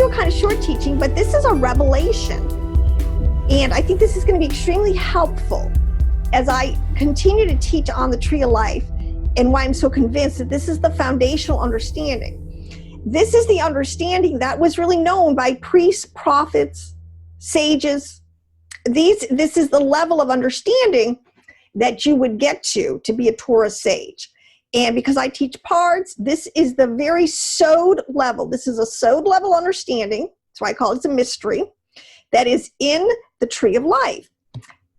do a kind of short teaching, but this is a revelation. And I think this is going to be extremely helpful as I continue to teach on the tree of life, and why I'm so convinced that this is the foundational understanding. This is the understanding that was really known by priests, prophets, sages. This is the level of understanding that you would get to be a Torah sage. And because I teach parts, this is the very sod level. This is a sod level understanding. That's why I call it a mystery that is in the tree of life.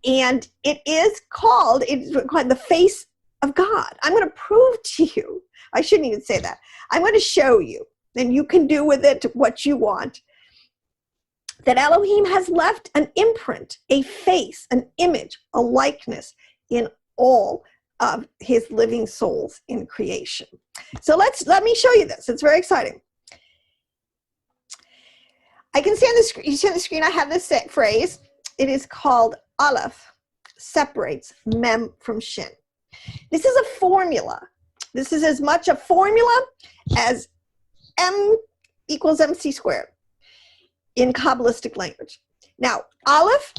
And it's called the face of God. I'm going to prove to you, I shouldn't even say that. I'm going to show you, and you can do with it what you want, that Elohim has left an imprint, a face, an image, a likeness in all of his living souls in creation. So let me show you this. It's very exciting. I can see on the screen, you see on the screen, I have this phrase. It is called Aleph separates Mem from Shin. This is a formula. This is as much a formula as M equals MC squared in Kabbalistic language. Now, Aleph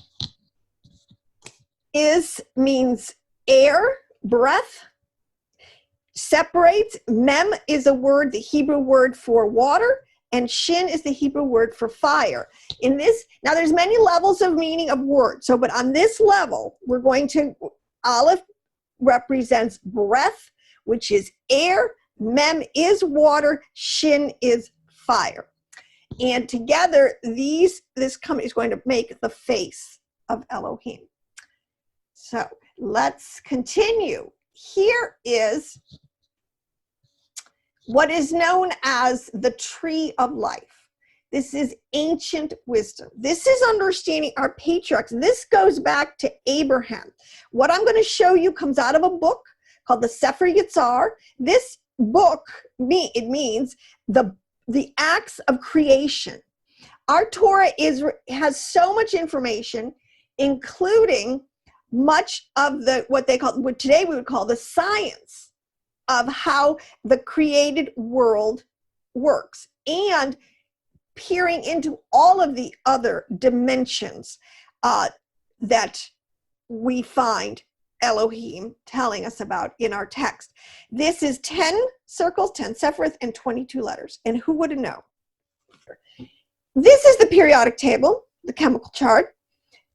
means air, breath, separates. Mem is a word, the Hebrew word for water, and Shin is the Hebrew word for fire. In this, now there's many levels of meaning of words. So, but on this level, we're going to, Aleph represents breath, which is air, Mem is water, Shin is fire. And together, this company is going to make the face of Elohim. So let's continue. Here is what is known as the tree of life. This is ancient wisdom. This is understanding our patriarchs. This goes back to Abraham. What I'm going to show you comes out of a book called the Sefer Yetzirah. This book, it means the acts of creation. Our Torah has so much information, including much of what today we would call the science of how the created world works, and peering into all of the other dimensions that we find Elohim telling us about in our text. This is 10 circles, 10 Sefiroth, and 22 letters. And who would have known? This is the periodic table, the chemical chart.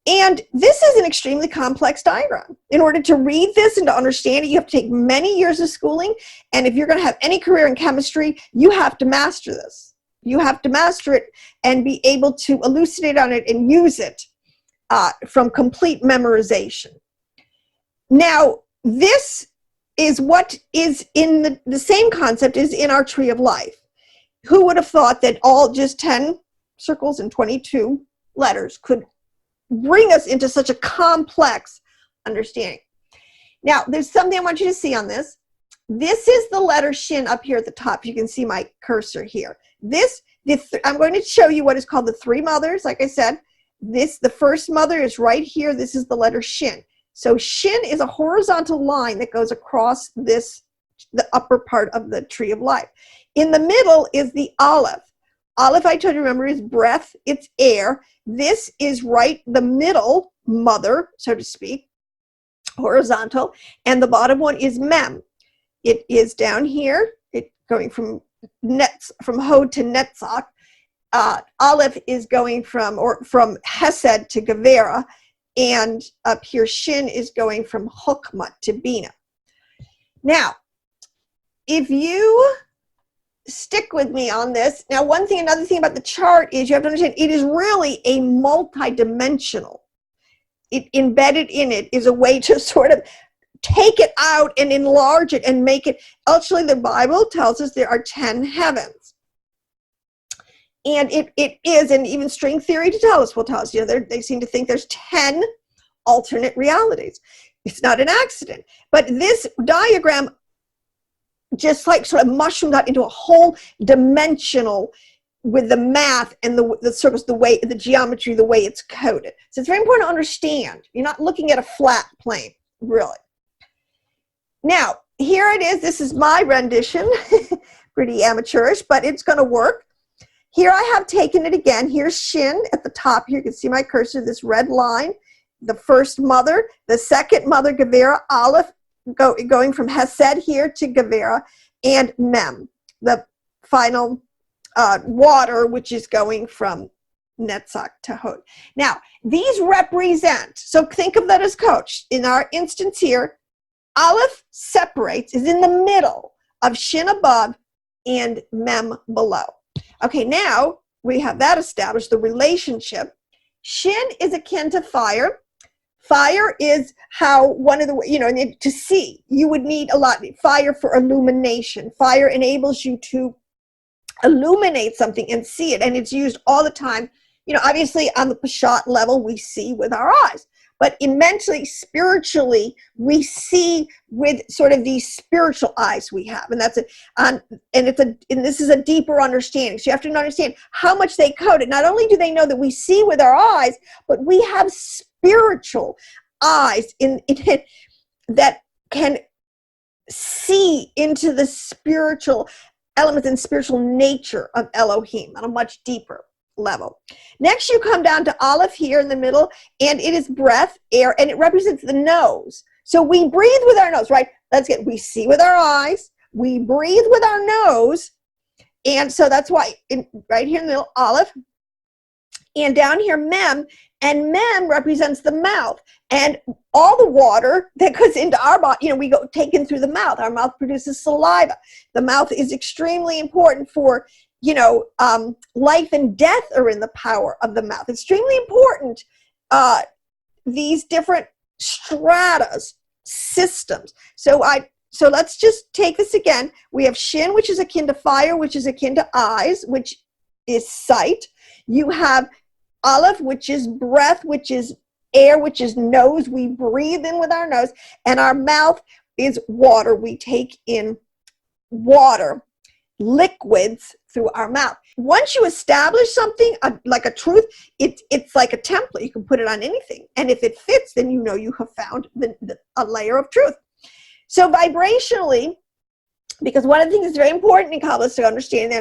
And this is an extremely complex diagram. In order to read this and to understand it, you have to take many years of schooling. And if you're going to have any career in chemistry, you have to master this. You have to master it and be able to elucidate on it and use it from complete memorization. Now, this is what is in the same concept is in our tree of life. Who would have thought that all just 10 circles and 22 letters could bring us into such a complex understanding? Now, there's something I want you to see on this. This is the letter Shin up here at the top. You can see my cursor here. I'm going to show you what is called the three mothers. Like I said, the first mother is right here. This is the letter Shin. So Shin is a horizontal line that goes across the upper part of the tree of life. In the middle is the Aleph. Aleph, I told you, remember, is breath, it's air. This is right the middle mother, so to speak, horizontal, and the bottom one is Mem. It is down here, going from Hod to Netzach. Aleph is going from Hesed to Gevera, and up here Shin is going from Chokmah to Bina. Now, if you stick with me on this. Now, another thing about the chart is you have to understand it is really a multi-dimensional. Embedded in it is a way to sort of take it out and enlarge it and make it. Actually, the Bible tells us there are 10 heavens. And it is, and even string theory will tell us, they seem to think there's 10 alternate realities. It's not an accident. But this diagram just like sort of mushroomed out into a whole dimensional with the math and the circles, the geometry, the way it's coded. So it's very important to understand. You're not looking at a flat plane, really. Now, here it is. This is my rendition. Pretty amateurish, but it's going to work. Here I have taken it again. Here's Shin at the top here. You can see my cursor, this red line. The first mother, the second mother, Gevera, Aleph, going from Hesed here to Gevera, and Mem, the final water, which is going from Netzach to Hod. Now, these represent, so think of that as coach. In our instance here, Aleph separates, is in the middle of Shin above and Mem below. Okay, now we have that established, the relationship. Shin is akin to fire. Fire is how one of the, to see, you would need a lot. Fire for illumination. Fire enables you to illuminate something and see it. And it's used all the time. Obviously on the Peshat level, we see with our eyes. But immensely, spiritually, we see with sort of these spiritual eyes we have. And that's it. And this is a deeper understanding. So you have to understand how much they code it. Not only do they know that we see with our eyes, but we have spiritual eyes in it that can see into the spiritual elements and spiritual nature of Elohim on a much deeper level. Next, you come down to Aleph here in the middle, and it is breath, air, and it represents the nose. So we breathe with our nose, right? We see with our eyes, we breathe with our nose, and so that's why right here in the middle, Aleph, and down here, Mem, and Mem represents the mouth, and all the water that goes into our body, we go taken through the mouth. Our mouth produces saliva. The mouth is extremely important for life and death are in the power of the mouth. Extremely important. These different stratas, systems. So let's just take this again. We have Shin, which is akin to fire, which is akin to eyes, which is sight. You have Aleph, which is breath, which is air, which is nose. We breathe in with our nose, and our mouth is water. We take in water, liquids through our mouth. Once you establish something like a truth, it's like a template. You can put it on anything, and if it fits, then you have found a layer of truth. So vibrationally, because one of the things that's very important in Kabbalah to understand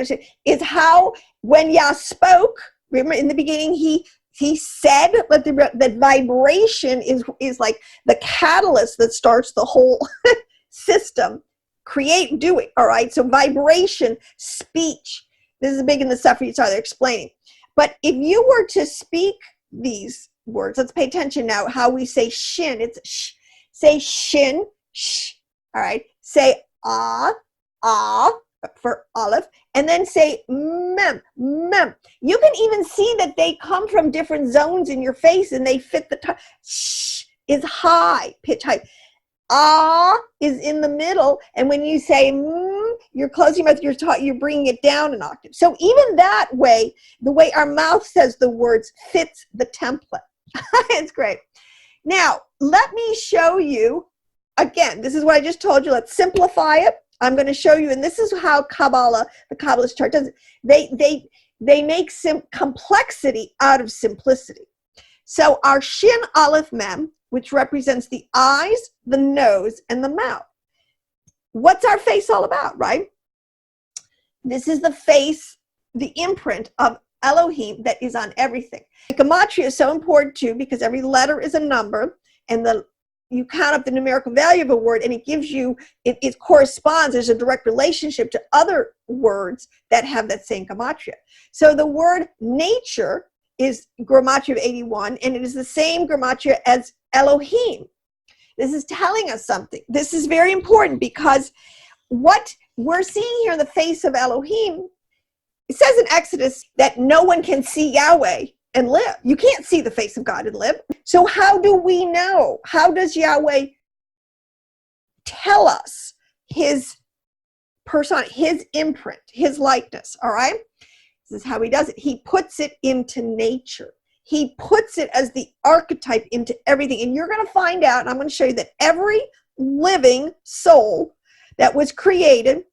is how when Yah spoke. Remember, in the beginning, he said that vibration is like the catalyst that starts the whole system. Do it, all right? So vibration, speech. This is big in the Sefirot, they're explaining. But if you were to speak these words, let's pay attention now how we say Shin. It's sh. Say Shin, sh, all right? Say ah for Aleph, and then say Mem, Mem. You can even see that they come from different zones in your face and they fit the time. Sh is high, pitch high. Ah is in the middle, and when you say you're closing your mouth, you're bringing it down an octave. So even that way, the way our mouth says the words fits the template. It's great. Now, let me show you, again, this is what I just told you. Let's simplify it. I'm going to show you, and this is how Kabbalah, the Kabbalist chart does it. They make complexity out of simplicity. So our Shin, Aleph, Mem, which represents the eyes, the nose, and the mouth. What's our face all about, right? This is the face, the imprint of Elohim that is on everything. Gematria is so important too, because every letter is a number, and you count up the numerical value of a word, and it gives you, it corresponds, there's a direct relationship to other words that have that same gematria. So the word nature is gematria of 81, and it is the same gematria as Elohim. This is telling us something. This is very important, because what we're seeing here in the face of Elohim, it says in Exodus that no one can see Yahweh and live. You can't see the face of God and live. So how do we know? How does Yahweh tell us his person, his imprint, his likeness? All right. This is how he does it. He puts it into nature. He puts it as the archetype into everything. And you're going to find out, and I'm going to show you that every living soul that was created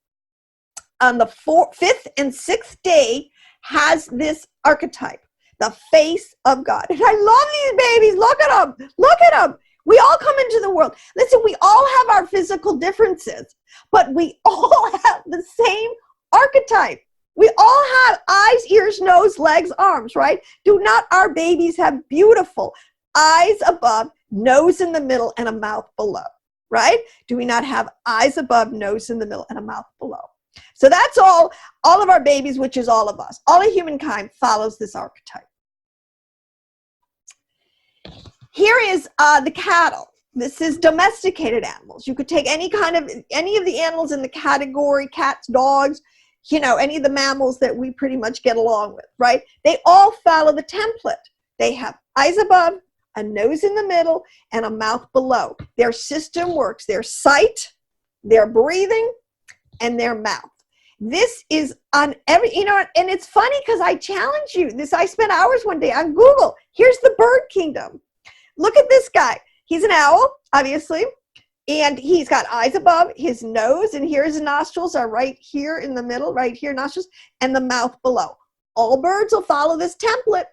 on the fifth and sixth day has this archetype, the face of God. And I love these babies. Look at them. Look at them. We all come into the world. Listen, we all have our physical differences, but we all have the same archetype. We all have eyes, ears, nose, legs, arms, right? Do not our babies have beautiful eyes above, nose in the middle, and a mouth below, right? Do we not have eyes above, nose in the middle, and a mouth below? So that's all of our babies, which is all of us. All of humankind follows this archetype. Here is the cattle. This is domesticated animals. You could take any of the animals in the category, cats, dogs, any of the mammals that we pretty much get along with, right? They all follow the template. They have eyes above, a nose in the middle, and a mouth below. Their system works. Their sight, their breathing, and their mouth. This is on every, and it's funny because I challenge you. I spent hours one day on Google. Here's the bird kingdom. Look at this guy. He's an owl, obviously, and he's got eyes above his nose, and here his nostrils are right here in the middle, right here, nostrils, and the mouth below. All birds will follow this template.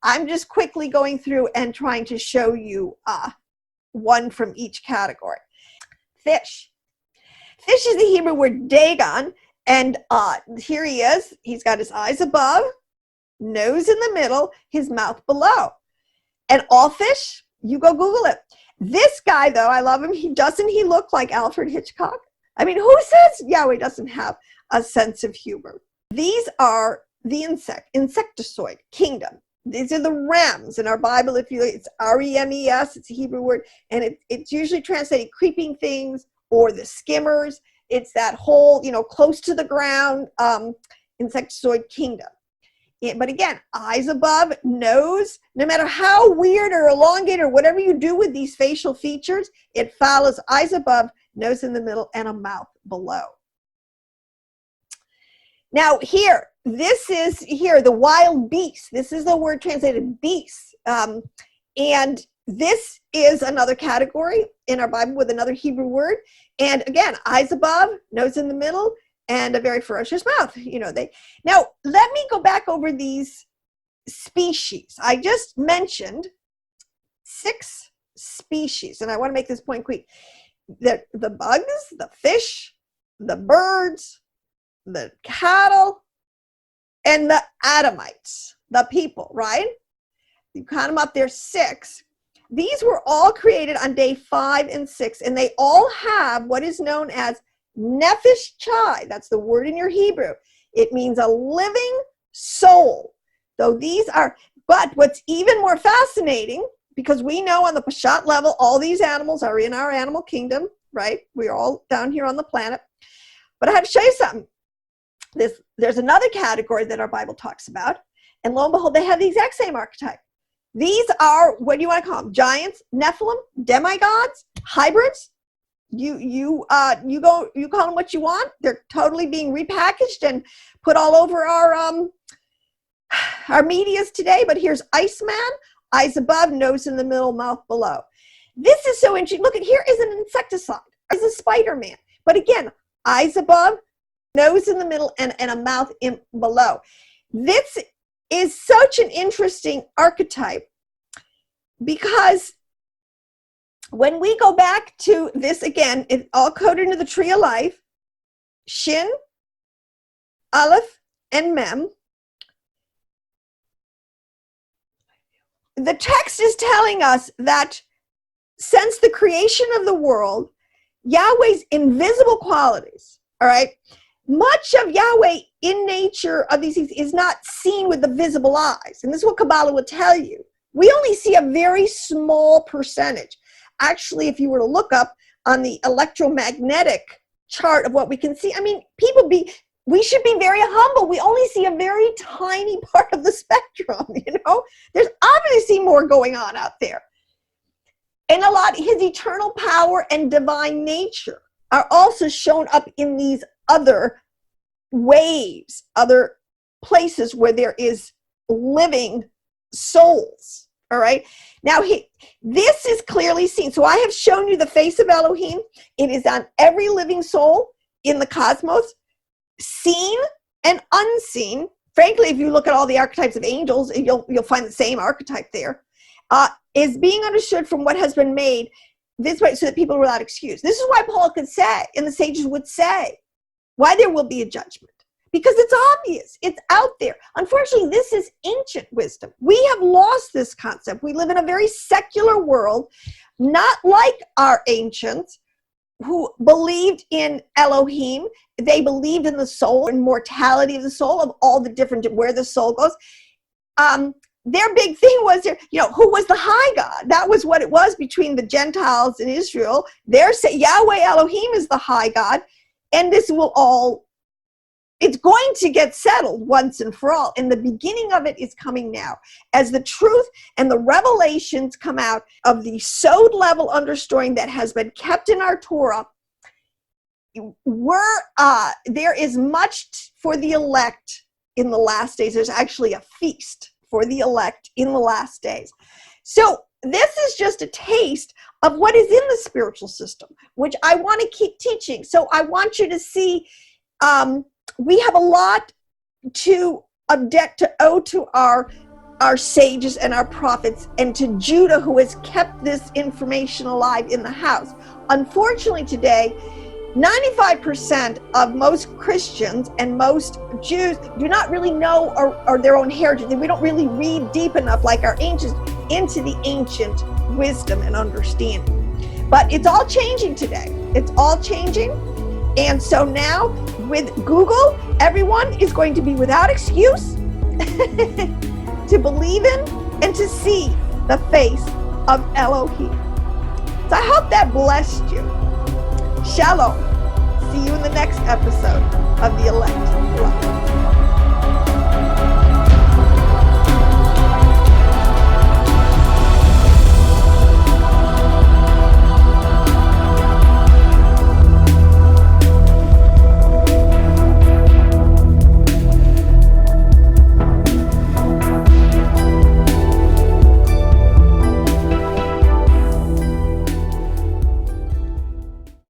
I'm just quickly going through and trying to show you one from each category. Fish. Fish is the Hebrew word Dagon, and here he is. He's got his eyes above, nose in the middle, his mouth below. And all fish, you go Google it. This guy, though, I love him. Doesn't he look like Alfred Hitchcock? I mean, who says Yahweh doesn't have a sense of humor? These are the insectoid kingdom. These are the rems in our Bible. If you, it's R-E-M-E-S, it's a Hebrew word, and it's usually translated creeping things or the skimmers. It's that whole, close to the ground insectoid kingdom. But again, eyes above, nose, no matter how weird or elongated or whatever you do with these facial features, it follows eyes above, nose in the middle, and a mouth below. Now this is the wild beast. This is the word translated beast. And this is another category in our Bible with another Hebrew word. And again, eyes above, nose in the middle, and a very ferocious mouth. Now, let me go back over these species. I just mentioned 6 species, and I want to make this point quick. The bugs, the fish, the birds, the cattle, and the Adamites, the people, right? You count them up, there's 6. These were all created on day 5 and 6, and they all have what is known as Nefesh Chai. That's the word in your Hebrew. It means a living soul. Though these are, but what's even more fascinating, because we know on the Peshat level, all these animals are in our animal kingdom, right? We're all down here on the planet. But I have to show you something. There's another category that our Bible talks about, and lo and behold, they have the exact same archetype. These are, what do you want to call them? Giants, Nephilim, demigods, hybrids. You call them what you want. They're totally being repackaged and put all over our medias today. But here's Iceman, eyes above, nose in the middle, mouth below. This is so interesting. Look, here is an insecticide. It's a Spider-Man. But again, eyes above, nose in the middle, and a mouth in below. This is such an interesting archetype because when we go back to this again, it's all coded into the tree of life, Shin, Aleph, and Mem. The text is telling us that since the creation of the world, Yahweh's invisible qualities, all right, much of Yahweh in nature of these things is not seen with the visible eyes. And this is what Kabbalah will tell you. We only see a very small percentage. Actually, if you were to look up on the electromagnetic chart of what we can see, I mean, we should be very humble. We only see a very tiny part of the spectrum, There's obviously more going on out there. And his eternal power and divine nature are also shown up in these other waves, other places where there is living souls. All right. Now, this is clearly seen. So I have shown you the face of Elohim. It is on every living soul in the cosmos, seen and unseen. Frankly, if you look at all the archetypes of angels, you'll find the same archetype there. Is being understood from what has been made this way so that people are without excuse. This is why Paul could say, and the sages would say, why there will be a judgment. because it's obvious, it's out there. Unfortunately, this is ancient wisdom. We have lost this concept. We live in a very secular world, not like our ancients who believed in Elohim. They believed in the soul and mortality of the soul, of all the different, where the soul goes. Their big thing was, who was the high God? That was what it was between the Gentiles and Israel. They're saying Yahweh Elohim is the high God, and this will all, it's going to get settled once and for all. And the beginning of it is coming now. As the truth and the revelations come out of the sod level understanding that has been kept in our Torah, there is much for the elect in the last days. There's actually a feast for the elect in the last days. So this is just a taste of what is in the spiritual system, which I want to keep teaching. So I want you to see, we have a lot of debt to owe to our sages and our prophets, and to Judah, who has kept this information alive in the house. Unfortunately today, 95% of most Christians and most Jews do not really know or their own heritage. We don't really read deep enough, like our ancients, into the ancient wisdom and understanding. But it's all changing today. It's all changing. And so now with Google, everyone is going to be without excuse to believe in and to see the face of Elohim. So I hope that blessed you. Shalom. See you in the next episode of The Elect. Love.